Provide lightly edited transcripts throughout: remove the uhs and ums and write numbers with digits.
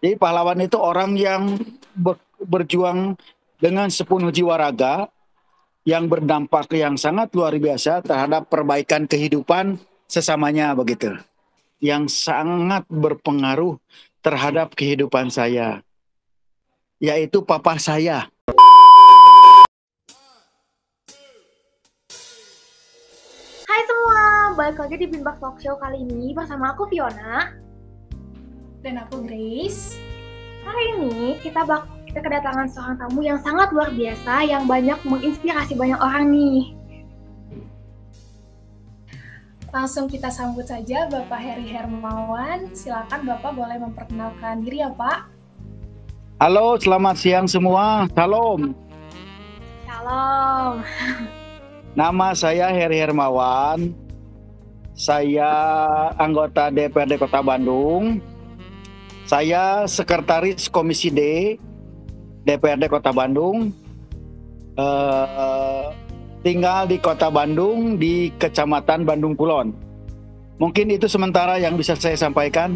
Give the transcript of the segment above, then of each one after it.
Jadi pahlawan itu orang yang berjuang dengan sepenuh jiwa raga, yang berdampak yang sangat luar biasa terhadap perbaikan kehidupan sesamanya begitu. Yang sangat berpengaruh terhadap kehidupan saya, yaitu papa saya. Hai semua, balik lagi di Binbak Talk Show kali ini bersama aku Fiona. Dan aku Grace. Hari ini kita kedatangan seorang tamu yang sangat luar biasa, yang banyak menginspirasi banyak orang nih. Langsung kita sambut saja Bapak Heri Hermawan. Silakan Bapak boleh memperkenalkan diri ya Pak. Halo, selamat siang semua. Salam. Shalom. Nama saya Heri Hermawan. Saya anggota DPRD Kota Bandung. Saya Sekretaris Komisi D DPRD Kota Bandung. Tinggal di Kota Bandung, di Kecamatan Bandung Kulon. Mungkin itu sementara yang bisa saya sampaikan.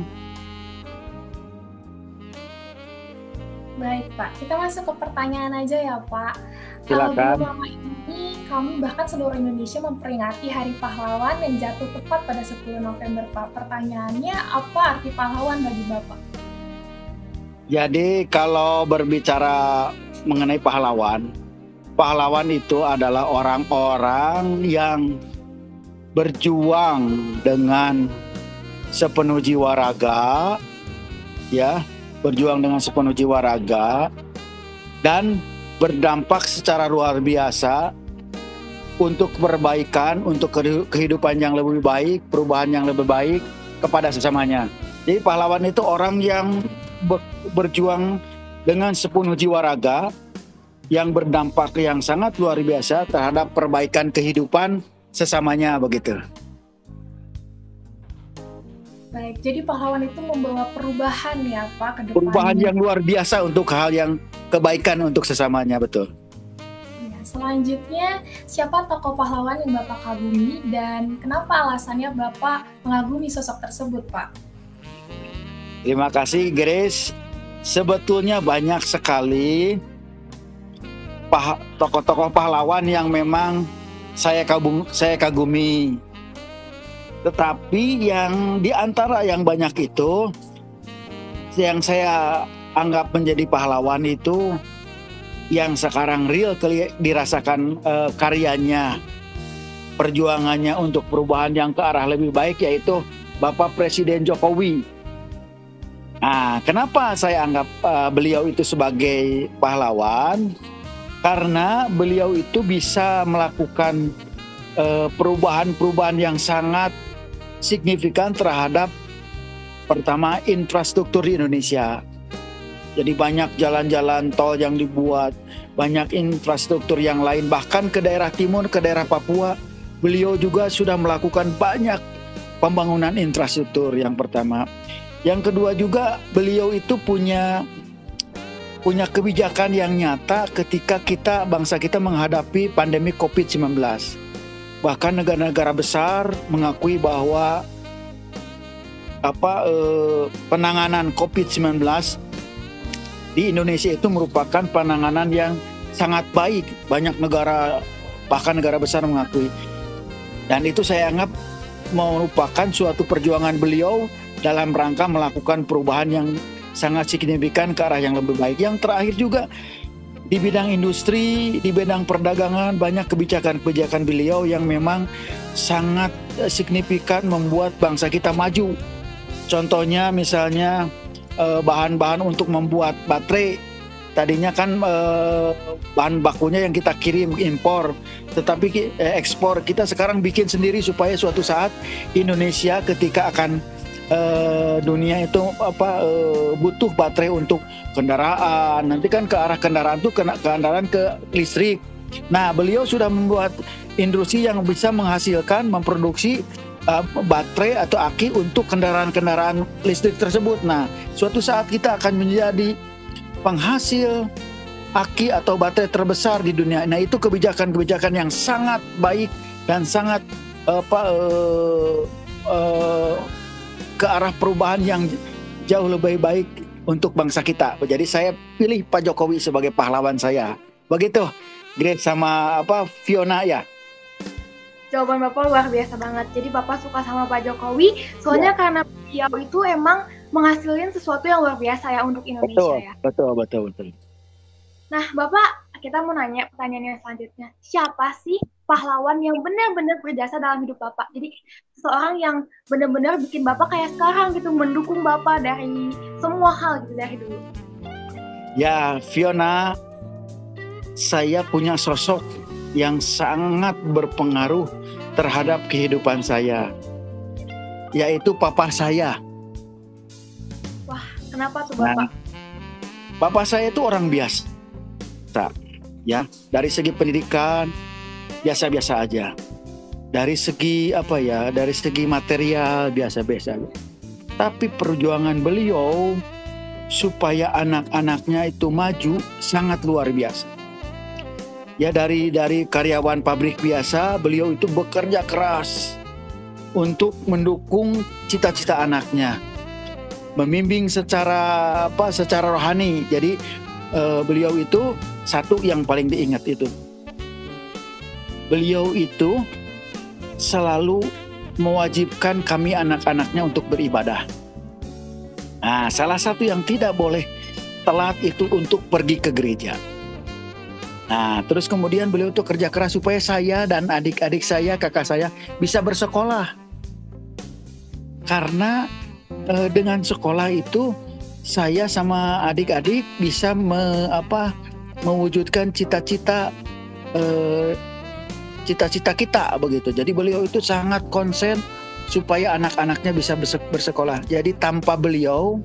Baik Pak, kita masuk ke pertanyaan aja ya Pak. Silakan. Belum lama ini kami bahkan seluruh Indonesia memperingati Hari Pahlawan yang jatuh tepat pada 10 November Pak. Pertanyaannya, apa arti pahlawan bagi Bapak? Jadi kalau berbicara mengenai pahlawan, pahlawan itu adalah orang-orang yang berjuang dengan sepenuh jiwa raga, ya, berjuang dengan sepenuh jiwa raga dan berdampak secara luar biasa untuk perbaikan, untuk kehidupan yang lebih baik, perubahan yang lebih baik kepada sesamanya. Jadi pahlawan itu orang yang berjuang dengan sepenuh jiwa raga, yang berdampak yang sangat luar biasa terhadap perbaikan kehidupan sesamanya begitu. Baik, jadi pahlawan itu membawa perubahan ya Pak ke depannya. Perubahan yang luar biasa untuk hal yang kebaikan untuk sesamanya, betul. Ya, selanjutnya, siapa tokoh pahlawan yang Bapak kagumi dan kenapa alasannya Bapak mengagumi sosok tersebut Pak? Terima kasih Grace. Sebetulnya banyak sekali tokoh-tokoh pahlawan yang memang saya kagumi. Tetapi yang di antara yang banyak itu, yang saya anggap menjadi pahlawan itu yang sekarang real dirasakan karyanya, perjuangannya untuk perubahan yang ke arah lebih baik, yaitu Bapak Presiden Jokowi. Nah, kenapa saya anggap beliau itu sebagai pahlawan? Karena beliau itu bisa melakukan perubahan-perubahan yang sangat signifikan terhadap, pertama, infrastruktur di Indonesia. Jadi banyak jalan-jalan tol yang dibuat, banyak infrastruktur yang lain, bahkan ke daerah timur, ke daerah Papua, beliau juga sudah melakukan banyak pembangunan infrastruktur yang pertama. Yang kedua juga beliau itu punya kebijakan yang nyata ketika bangsa kita menghadapi pandemi COVID-19. Bahkan negara-negara besar mengakui bahwa penanganan COVID-19 di Indonesia itu merupakan penanganan yang sangat baik. Banyak negara, bahkan negara besar mengakui. Dan itu saya anggap merupakan suatu perjuangan beliau dalam rangka melakukan perubahan yang sangat signifikan ke arah yang lebih baik. Yang terakhir juga di bidang industri, di bidang perdagangan, banyak kebijakan-kebijakan beliau yang memang sangat signifikan membuat bangsa kita maju. Contohnya misalnya bahan-bahan untuk membuat baterai. Tadinya kan bahan bakunya yang kita kirim impor, tetapi ekspor. Kita sekarang bikin sendiri supaya suatu saat Indonesia ketika akan dunia itu butuh baterai untuk kendaraan. Nanti kan ke arah kendaraan itu kendaraan ke listrik. Nah, beliau sudah membuat industri yang bisa menghasilkan, memproduksi baterai atau aki untuk kendaraan-kendaraan listrik tersebut. Nah, suatu saat kita akan menjadi penghasil aki atau baterai terbesar di dunia. Nah, itu kebijakan-kebijakan yang sangat baik dan sangat ke arah perubahan yang jauh lebih baik untuk bangsa kita. Jadi saya pilih Pak Jokowi sebagai pahlawan saya. Begitu, Grace sama Fiona ya. Jawaban Bapak luar biasa banget. Jadi Bapak suka sama Pak Jokowi, soalnya karena beliau itu emang menghasilkan sesuatu yang luar biasa ya untuk Indonesia ya. Betul. Nah, Bapak, kita mau nanya pertanyaan yang selanjutnya. Siapa sih pahlawan yang benar-benar berjasa dalam hidup Bapak? Jadi seseorang yang benar-benar bikin Bapak kayak sekarang gitu, mendukung Bapak dari semua hal gitu dari dulu. Ya, Fiona, saya punya sosok yang sangat berpengaruh terhadap kehidupan saya, yaitu papa saya. Wah, kenapa tuh Bapak? Papa saya itu orang biasa, ya. Dari segi pendidikan biasa-biasa aja. Dari segi dari segi material biasa-biasa. Tapi perjuangan beliau supaya anak-anaknya itu maju sangat luar biasa. Ya, dari karyawan pabrik biasa, beliau itu bekerja keras untuk mendukung cita-cita anaknya, membimbing secara rohani. Jadi beliau itu satu yang paling diingat itu, beliau itu selalu mewajibkan kami anak-anaknya untuk beribadah. Nah, salah satu yang tidak boleh telat itu untuk pergi ke gereja. Nah, terus kemudian beliau tuh kerja keras supaya saya dan adik-adik saya, kakak saya bisa bersekolah. Karena dengan sekolah itu saya sama adik-adik bisa mewujudkan cita-cita kita begitu. Jadi beliau itu sangat konsen supaya anak-anaknya bisa bersekolah. Jadi tanpa beliau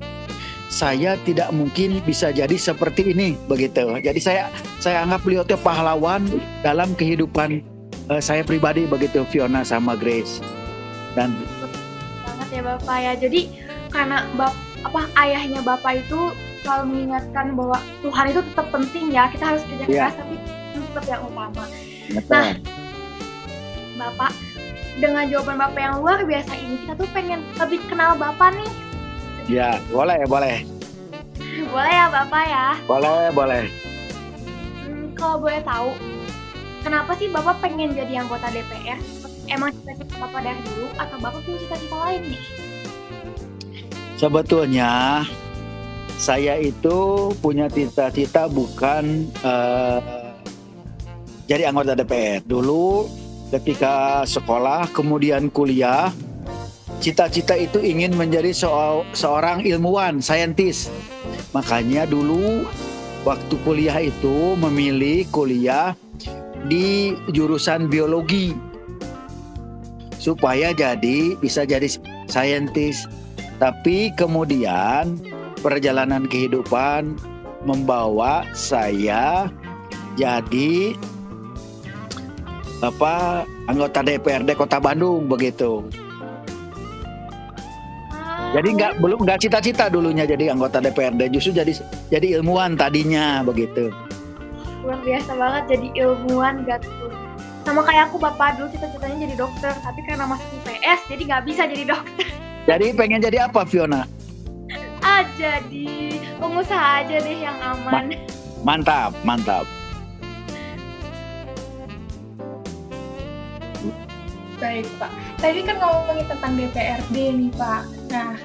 saya tidak mungkin bisa jadi seperti ini begitu. Jadi saya anggap beliau itu pahlawan dalam kehidupan saya pribadi begitu, Fiona sama Grace. Dan banget ya Bapak ya. Jadi karena ayahnya Bapak itu selalu mengingatkan bahwa Tuhan itu tetap penting ya. Kita harus kerja keras tapi tetap yang utama. Betul. Nah, Bapak, dengan jawaban Bapak yang luar biasa ini, kita tuh pengen lebih kenal Bapak nih. Ya, boleh. Boleh ya Bapak ya? Boleh. Kalau boleh tahu, kenapa sih Bapak pengen jadi anggota DPR? Emang cita-cita Bapak dari dulu atau Bapak punya cita-cita lain nih? Sebetulnya saya itu punya cita-cita bukan jadi anggota DPR. Dulu ketika sekolah, kemudian kuliah, cita-cita itu ingin menjadi seorang ilmuwan, saintis. Makanya dulu waktu kuliah itu memilih kuliah di jurusan biologi supaya bisa jadi saintis. Tapi kemudian perjalanan kehidupan membawa saya jadi anggota DPRD Kota Bandung begitu. Jadi nggak cita-cita dulunya jadi anggota DPRD, justru jadi ilmuwan tadinya begitu. Luar biasa banget jadi ilmuwan gitu. Sama kayak aku, Bapak dulu cita-citanya jadi dokter, tapi karena masuk IPS jadi nggak bisa jadi dokter. Jadi pengen jadi apa, Fiona? Jadi pengusaha aja deh yang aman. Mantap. Baik Pak, tadi kan ngomongin tentang DPRD nih Pak. Nah,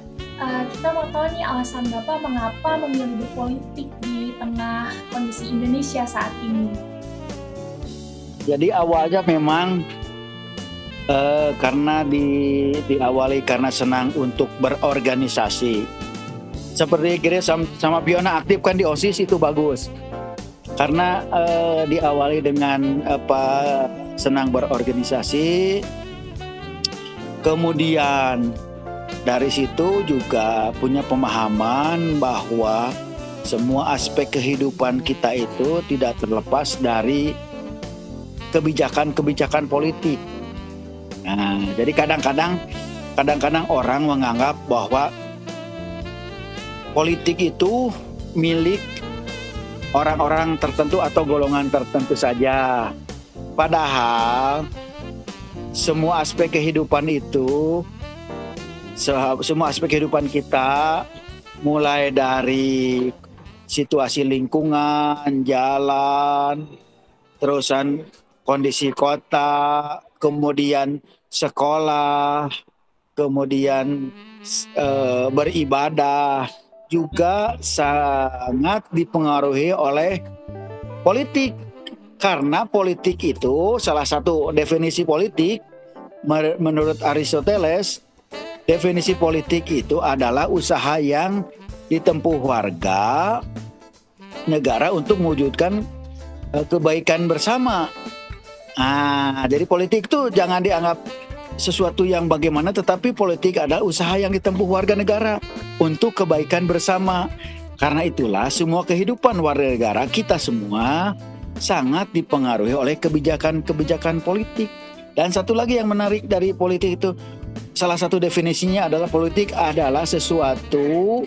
kita mau tahu nih alasan Bapak mengapa memilih berpolitik di tengah kondisi Indonesia saat ini. Jadi awalnya memang karena diawali karena senang untuk berorganisasi. Seperti Grace sama Fiona aktif kan di OSIS, itu bagus. Karena diawali dengan senang berorganisasi. Kemudian dari situ juga punya pemahaman bahwa semua aspek kehidupan kita itu tidak terlepas dari kebijakan-kebijakan politik. Nah, jadi kadang-kadang orang menganggap bahwa politik itu milik orang-orang tertentu atau golongan tertentu saja. Padahal semua aspek kehidupan itu, semua aspek kehidupan kita mulai dari situasi lingkungan, jalan, terusan kondisi kota, kemudian sekolah, kemudian beribadah, juga sangat dipengaruhi oleh politik. Karena politik itu, salah satu definisi politik menurut Aristoteles, definisi politik itu adalah usaha yang ditempuh warga negara untuk mewujudkan kebaikan bersama. Jadi politik itu jangan dianggap sesuatu yang bagaimana, tetapi politik adalah usaha yang ditempuh warga negara untuk kebaikan bersama. Karena itulah semua kehidupan warga negara kita semua sangat dipengaruhi oleh kebijakan-kebijakan politik. Dan satu lagi yang menarik dari politik itu, salah satu definisinya adalah politik adalah sesuatu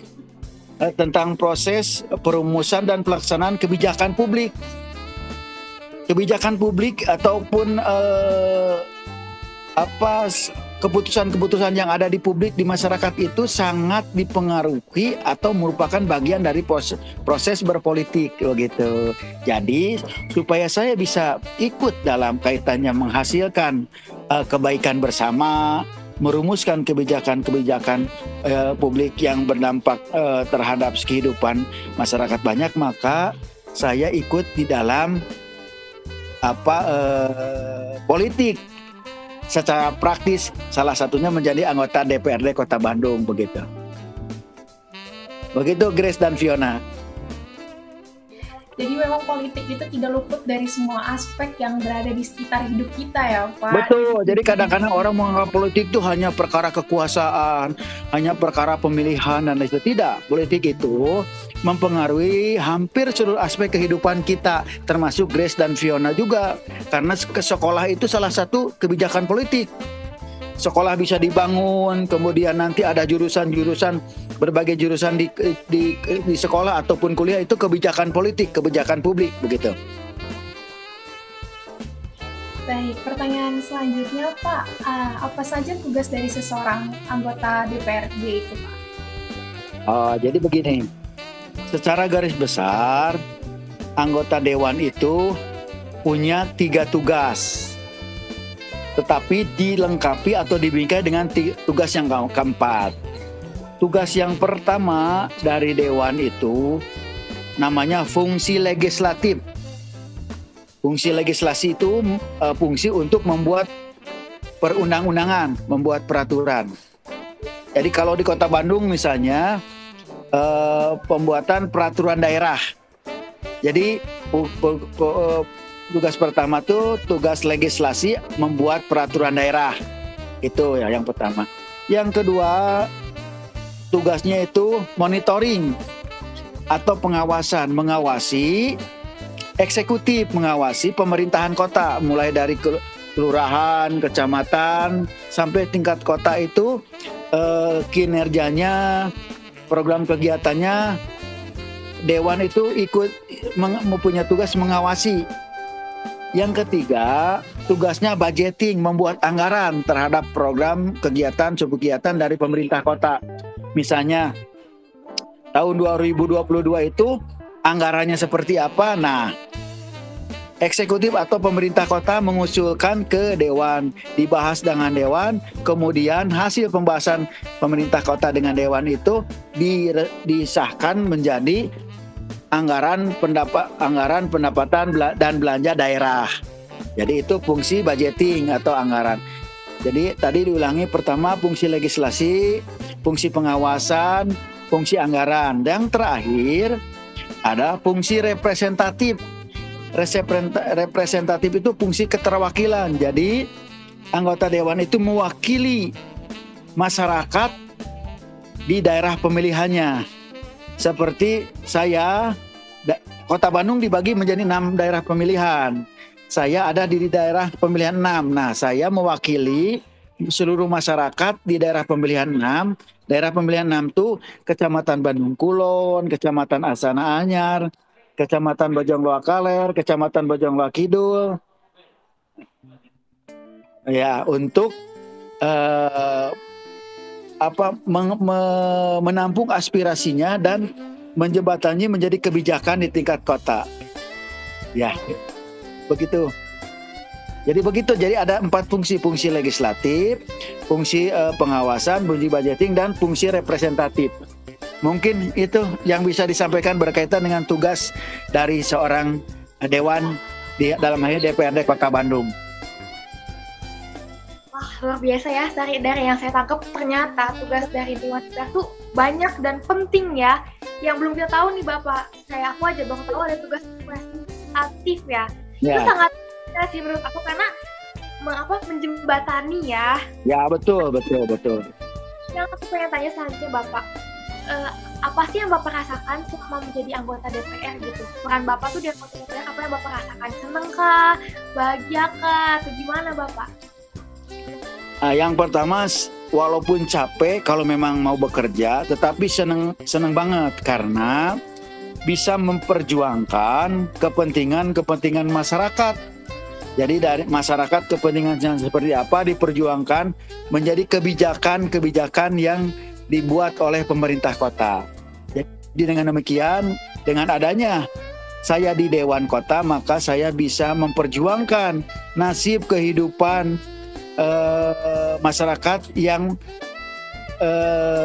tentang proses perumusan dan pelaksanaan kebijakan publik. Kebijakan publik ataupun keputusan-keputusan yang ada di publik di masyarakat itu sangat dipengaruhi atau merupakan bagian dari proses berpolitik begitu. Jadi supaya saya bisa ikut dalam kaitannya menghasilkan kebaikan bersama, merumuskan kebijakan-kebijakan publik yang berdampak terhadap kehidupan masyarakat banyak, maka saya ikut di dalam politik. Secara praktis, salah satunya menjadi anggota DPRD Kota Bandung begitu. Begitu Grace dan Fiona. Jadi memang politik itu tidak luput dari semua aspek yang berada di sekitar hidup kita ya Pak. Betul, jadi kadang-kadang orang menganggap politik itu hanya perkara kekuasaan, hanya perkara pemilihan dan lain sebagainya. Tidak, politik itu mempengaruhi hampir seluruh aspek kehidupan kita, termasuk Grace dan Fiona juga. Karena ke sekolah itu salah satu kebijakan politik. Sekolah bisa dibangun, kemudian nanti ada jurusan-jurusan, berbagai jurusan di sekolah ataupun kuliah, itu kebijakan politik, kebijakan publik begitu. Baik, pertanyaan selanjutnya Pak, apa saja tugas dari seseorang anggota DPRD itu Pak? Jadi begini, secara garis besar anggota dewan itu punya 3 tugas, tetapi dilengkapi atau dibingkai dengan tugas yang keempat. Tugas yang pertama dari dewan itu namanya fungsi legislatif. Fungsi legislasi itu fungsi untuk membuat perundang-undangan, membuat peraturan. Jadi kalau di Kota Bandung misalnya pembuatan peraturan daerah. Jadi tugas pertama tuh tugas legislasi, membuat peraturan daerah. Itu ya yang pertama. Yang kedua, tugasnya itu monitoring atau pengawasan, mengawasi eksekutif, mengawasi pemerintahan kota, mulai dari kelurahan, kecamatan sampai tingkat kota itu kinerjanya, program kegiatannya, dewan itu ikut mempunyai tugas mengawasi. Yang ketiga, tugasnya budgeting, membuat anggaran terhadap program kegiatan, kegiatan dari pemerintah kota. Misalnya, tahun 2022 itu anggarannya seperti apa? Nah, eksekutif atau pemerintah kota mengusulkan ke dewan, dibahas dengan dewan, kemudian hasil pembahasan pemerintah kota dengan dewan itu disahkan menjadi anggaran pendapatan dan belanja daerah. Jadi itu fungsi budgeting atau anggaran. Jadi tadi diulangi, pertama fungsi legislasi, fungsi pengawasan, fungsi anggaran. Dan yang terakhir ada fungsi representatif. Representatif itu fungsi keterwakilan. Jadi anggota dewan itu mewakili masyarakat di daerah pemilihannya. Seperti saya, Kota Bandung dibagi menjadi 6 daerah pemilihan. Saya ada di daerah pemilihan 6. Nah, saya mewakili seluruh masyarakat di daerah pemilihan 6. Daerah pemilihan 6 itu Kecamatan Bandung Kulon, Kecamatan Asana Anyar, Kecamatan Bojong Loa Kaler, Kecamatan Bojong Loa Kidul. Ya, untuk menampung aspirasinya dan menjembatani menjadi kebijakan di tingkat kota. Ya, begitu. Jadi ada 4 fungsi legislatif, fungsi pengawasan, fungsi budgeting, dan fungsi representatif. Mungkin itu yang bisa disampaikan berkaitan dengan tugas dari seorang dewan dalam hal ini DPRD Kota Bandung. Wah, luar biasa ya. Dari yang saya tangkap ternyata tugas dari Dewan Pers tuh banyak dan penting ya. Yang belum kita tahu nih Bapak. Aku aja baru tahu ada tugas representatif ya. Itu sangat penting sih menurut aku karena menjembatani ya. Ya, betul. Yang aku pengen tanya selanjutnya Bapak. Apa sih yang Bapak rasakan selama menjadi anggota DPR gitu? Peran Bapak tuh di anggota DPR, apa yang Bapak rasakan? Seneng kah? Bahagia kah? Atau gimana Bapak? Yang pertama, walaupun capek kalau memang mau bekerja, tetapi seneng banget karena bisa memperjuangkan kepentingan masyarakat. Jadi dari masyarakat kepentingan yang seperti apa diperjuangkan menjadi kebijakan yang dibuat oleh pemerintah kota. Jadi dengan demikian, dengan adanya saya di Dewan Kota, maka saya bisa memperjuangkan nasib kehidupan masyarakat yang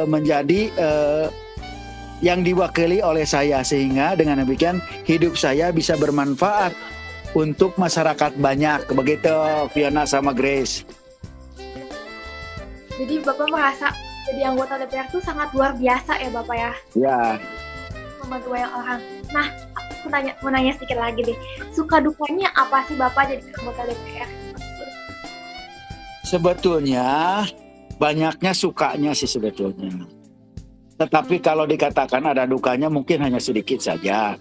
menjadi yang diwakili oleh saya, sehingga dengan demikian hidup saya bisa bermanfaat untuk masyarakat banyak. Begitu Fiona sama Grace. Jadi Bapak merasa jadi anggota DPR itu sangat luar biasa ya Bapak ya? Ya. Membantu banyak orang. Nah, aku mau nanya sedikit lagi deh. Suka dukanya apa sih Bapak jadi anggota DPR? Sebetulnya banyaknya sukanya sih sebetulnya. Tetapi kalau dikatakan ada dukanya mungkin hanya sedikit saja.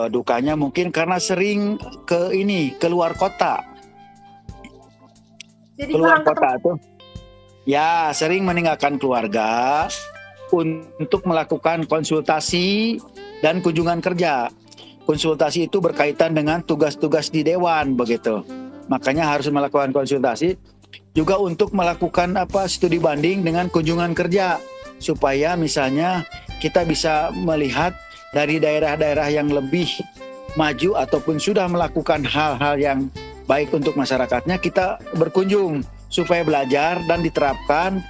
Dukanya mungkin karena sering keluar kota. Jadi keluar kota tuh. Ya, sering meninggalkan keluarga untuk melakukan konsultasi dan kunjungan kerja. Konsultasi itu berkaitan dengan tugas-tugas di dewan begitu. Makanya harus melakukan konsultasi juga untuk melakukan studi banding dengan kunjungan kerja supaya misalnya kita bisa melihat dari daerah-daerah yang lebih maju ataupun sudah melakukan hal-hal yang baik untuk masyarakatnya, kita berkunjung supaya belajar dan diterapkan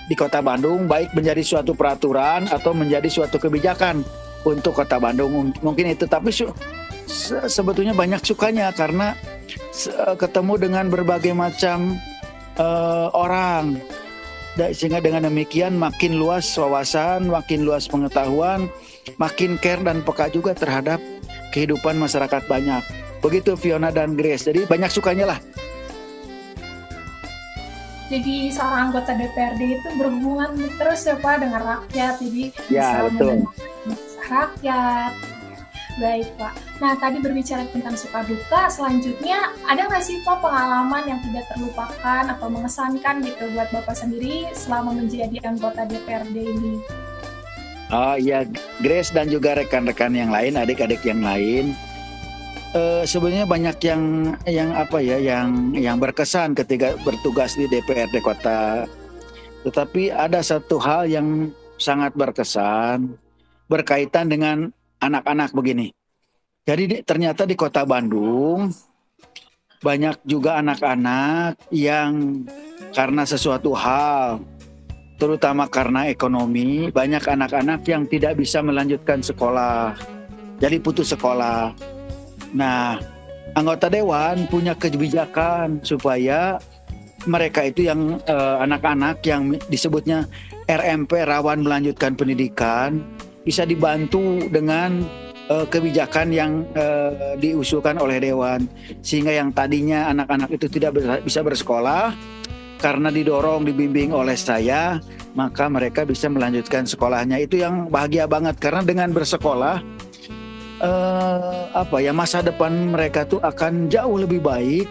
di Kota Bandung, baik menjadi suatu peraturan atau menjadi suatu kebijakan untuk Kota Bandung. Mungkin itu, tapi sebetulnya banyak sukanya karena ketemu dengan berbagai macam orang, sehingga dengan demikian makin luas wawasan, makin luas pengetahuan, makin care dan peka juga terhadap kehidupan masyarakat banyak. Begitu Fiona dan Grace, jadi banyak sukanya lah. Jadi seorang anggota DPRD itu berhubungan terus ya Pak dengan rakyat, jadi ya, betul. Rakyat. Baik Pak. Nah tadi berbicara tentang suka duka, selanjutnya ada nggak sih Pak pengalaman yang tidak terlupakan atau mengesankan gitu buat Bapak sendiri selama menjadi anggota DPRD ini? Oh iya, Grace dan juga rekan-rekan yang lain, adik-adik yang lain. Sebenarnya banyak yang berkesan ketika bertugas di DPRD Kota. Tetapi ada satu hal yang sangat berkesan berkaitan dengan anak-anak begini. Jadi ternyata di Kota Bandung banyak juga anak-anak yang karena sesuatu hal, terutama karena ekonomi, banyak anak-anak yang tidak bisa melanjutkan sekolah. Jadi putus sekolah. Nah, anggota dewan punya kebijakan supaya mereka itu yang anak-anak yang disebutnya RMP, rawan melanjutkan pendidikan, bisa dibantu dengan kebijakan yang diusulkan oleh dewan, sehingga yang tadinya anak-anak itu tidak bisa bersekolah karena didorong, dibimbing oleh saya, maka mereka bisa melanjutkan sekolahnya. Itu yang bahagia banget karena dengan bersekolah masa depan mereka tuh akan jauh lebih baik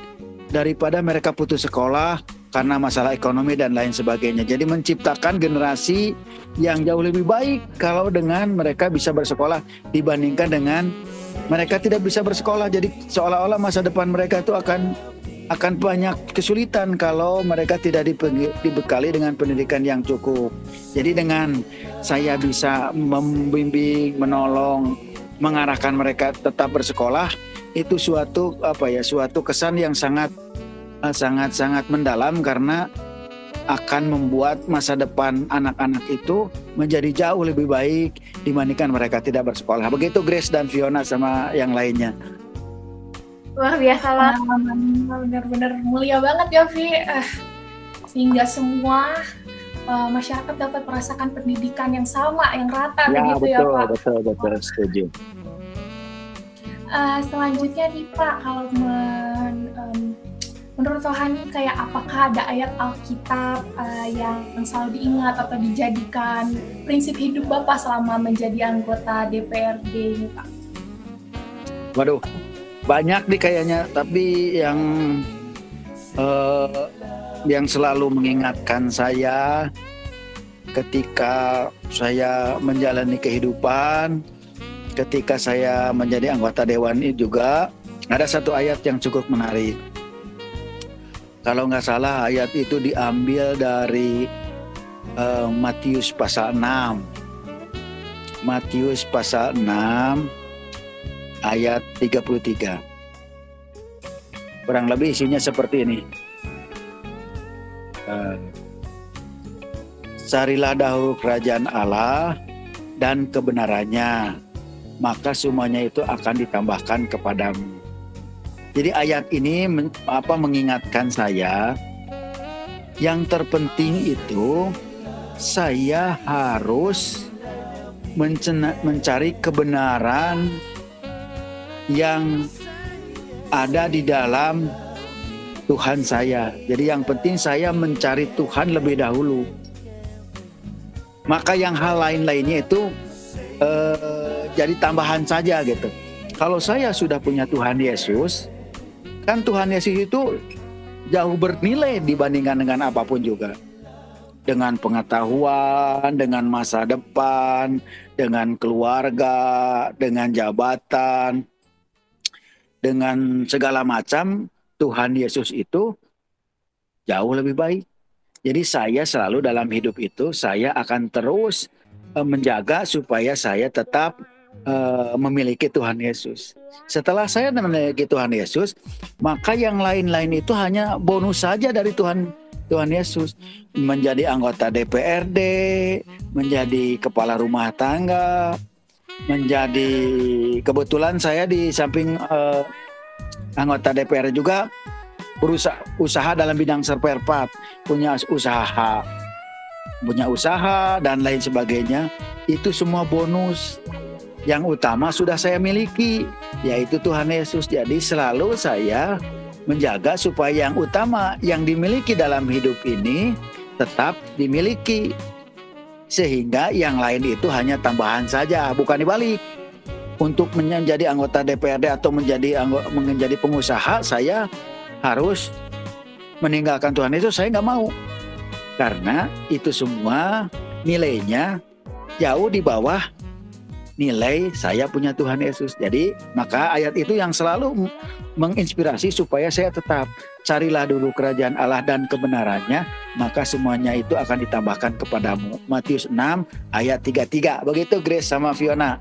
daripada mereka putus sekolah karena masalah ekonomi dan lain sebagainya. Jadi menciptakan generasi yang jauh lebih baik kalau dengan mereka bisa bersekolah dibandingkan dengan mereka tidak bisa bersekolah. Jadi seolah-olah masa depan mereka itu akan akan banyak kesulitan kalau mereka tidak dibekali dengan pendidikan yang cukup. Jadi dengan saya bisa membimbing, menolong, mengarahkan mereka tetap bersekolah, itu suatu kesan yang sangat mendalam, karena akan membuat masa depan anak-anak itu menjadi jauh lebih baik dibandingkan mereka tidak bersekolah. Begitu Grace dan Fiona sama yang lainnya. Luar biasa lah. Benar-benar mulia banget ya Vi. Sehingga semua masyarakat dapat merasakan pendidikan yang sama, yang rata begitu ya Pak. Betul, setuju. Selanjutnya nih Pak, kalau menurut Rohani kayak apakah ada ayat Alkitab yang selalu diingat atau dijadikan prinsip hidup Bapak selama menjadi anggota DPRD ini Pak? Waduh, banyak nih kayaknya, tapi yang selalu mengingatkan saya ketika saya menjalani kehidupan, ketika saya menjadi anggota dewan ini juga, ada satu ayat yang cukup menarik. Kalau nggak salah ayat itu diambil dari Matius pasal 6. Matius pasal 6 ayat 33. Kurang lebih isinya seperti ini. Carilah dahulu kerajaan Allah dan kebenarannya, maka semuanya itu akan ditambahkan kepadamu. Jadi ayat ini mengingatkan saya, yang terpenting itu saya harus mencari kebenaran yang ada di dalam Tuhan saya. Jadi yang penting saya mencari Tuhan lebih dahulu. Maka yang hal lain-lainnya itu jadi tambahan saja gitu. Kalau saya sudah punya Tuhan Yesus, kan Tuhan Yesus itu jauh bernilai dibandingkan dengan apapun juga. Dengan pengetahuan, dengan masa depan, dengan keluarga, dengan jabatan, dengan segala macam, Tuhan Yesus itu jauh lebih baik. Jadi saya selalu dalam hidup itu, saya akan terus menjaga supaya saya tetap memiliki Tuhan Yesus. Setelah saya memiliki Tuhan Yesus, maka yang lain-lain itu hanya bonus saja dari Tuhan Yesus. Menjadi anggota DPRD, menjadi kepala rumah tangga, menjadi, kebetulan saya di samping anggota DPR juga usaha dalam bidang spare part, punya usaha dan lain sebagainya. Itu semua bonus. Yang utama sudah saya miliki, yaitu Tuhan Yesus. Jadi selalu saya menjaga supaya yang utama yang dimiliki dalam hidup ini tetap dimiliki, sehingga yang lain itu hanya tambahan saja, bukan dibalik. Untuk menjadi anggota DPRD atau menjadi pengusaha, saya harus meninggalkan Tuhan Yesus. Saya nggak mau, karena itu semua nilainya jauh di bawah nilai saya punya Tuhan Yesus. Jadi maka ayat itu yang selalu menginspirasi supaya saya tetap carilah dulu kerajaan Allah dan kebenarannya, maka semuanya itu akan ditambahkan kepadamu. Matius 6 ayat 33. Begitu Grace sama Fiona.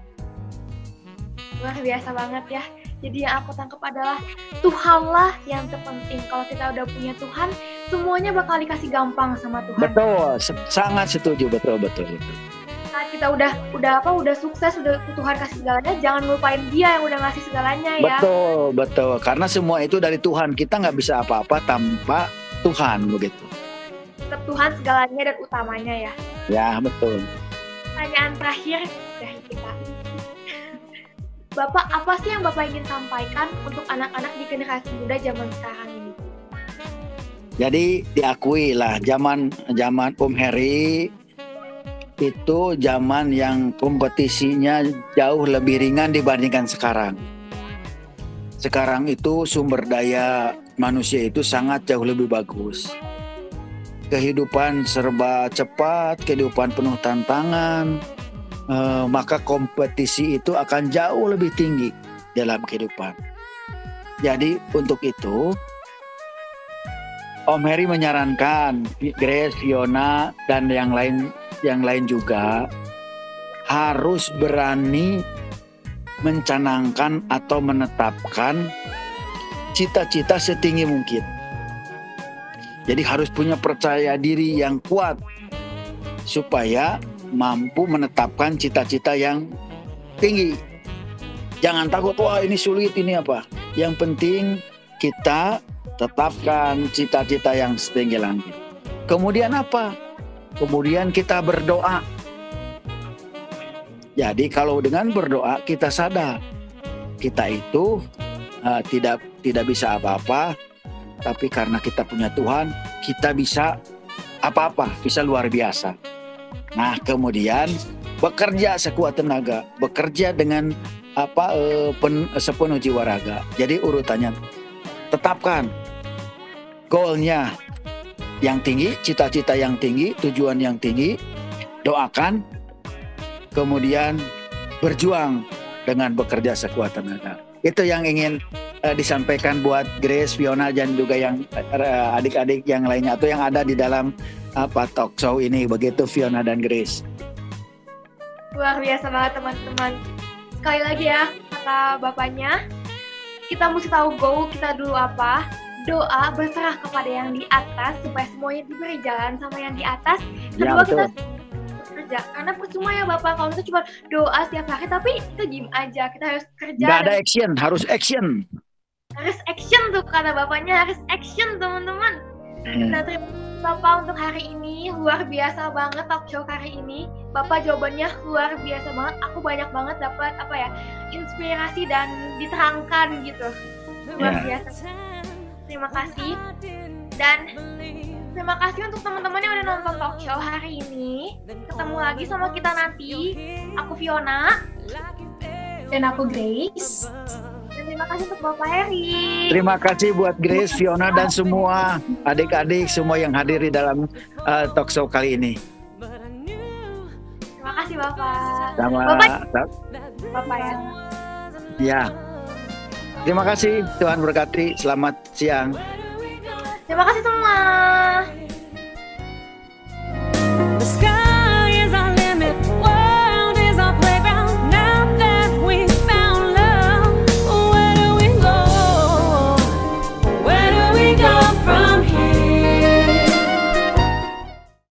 Luar biasa banget ya. Jadi yang aku tangkap adalah Tuhanlah yang terpenting. Kalau kita udah punya Tuhan, semuanya bakal dikasih gampang sama Tuhan. Betul, sangat setuju, betul. Saat kita udah sukses, udah Tuhan kasih segalanya, jangan lupain Dia yang udah ngasih segalanya ya. Betul. Karena semua itu dari Tuhan. Kita nggak bisa apa-apa tanpa Tuhan, begitu. Tetap Tuhan segalanya dan utamanya ya. Ya, betul. Pertanyaan terakhir dari kita. Bapak, apa sih yang Bapak ingin sampaikan untuk anak-anak di generasi muda zaman sekarang ini? Jadi diakui lah, zaman Om Heri itu zaman yang kompetisinya jauh lebih ringan dibandingkan sekarang. Sekarang itu sumber daya manusia itu sangat jauh lebih bagus. Kehidupan serba cepat, kehidupan penuh tantangan, maka kompetisi itu akan jauh lebih tinggi dalam kehidupan. Jadi untuk itu Om Heri menyarankan Grace, Fiona, dan yang lain juga harus berani mencanangkan atau menetapkan cita-cita setinggi mungkin. Jadi harus punya percaya diri yang kuat supaya mampu menetapkan cita-cita yang tinggi. Jangan takut, wah ini sulit, ini apa. Yang penting kita tetapkan cita-cita yang setinggi langit. Kemudian apa? Kemudian kita berdoa. Jadi kalau dengan berdoa kita sadar kita itu tidak bisa apa-apa, tapi karena kita punya Tuhan, kita bisa apa-apa, bisa luar biasa. Nah, kemudian bekerja sekuat tenaga, bekerja dengan sepenuh jiwa raga. Jadi urutannya, tetapkan goalnya yang tinggi, cita-cita yang tinggi, tujuan yang tinggi, doakan, kemudian berjuang dengan bekerja sekuat tenaga. Itu yang ingin disampaikan buat Grace, Fiona, dan juga yang adik-adik yang lainnya atau yang ada di dalam talk show ini. Begitu Fiona dan Grace. Luar biasa banget teman-teman. Sekali lagi ya kata bapaknya, kita mesti tahu goal kita dulu apa. Doa, berserah kepada yang di atas supaya semuanya diberi jalan sama yang di atas. Kedua, kita kerja, karena percuma ya Bapak kalau kita cuma doa setiap hari tapi kita diem aja. Kita harus kerja. Nggak ada action, harus action. Harus action tuh kata bapaknya, harus action teman-teman. Nah, terima kasih Bapak untuk hari ini, luar biasa banget talk show hari ini. Bapak jawabannya luar biasa banget. Aku banyak banget dapat inspirasi dan diterangkan gitu. Luar biasa. Terima kasih. Dan terima kasih untuk teman-teman yang udah nonton talk show hari ini. Ketemu lagi sama kita nanti. Aku Fiona. Dan aku Grace. Dan terima kasih untuk Bapak Heri. Terima kasih buat Grace, Fiona, dan semua adik-adik semua yang hadir di dalam talk show kali ini. Terima kasih Bapak. Sama Bapak ya. Ya. Terima kasih, Tuhan berkati. Selamat siang. Terima kasih semua.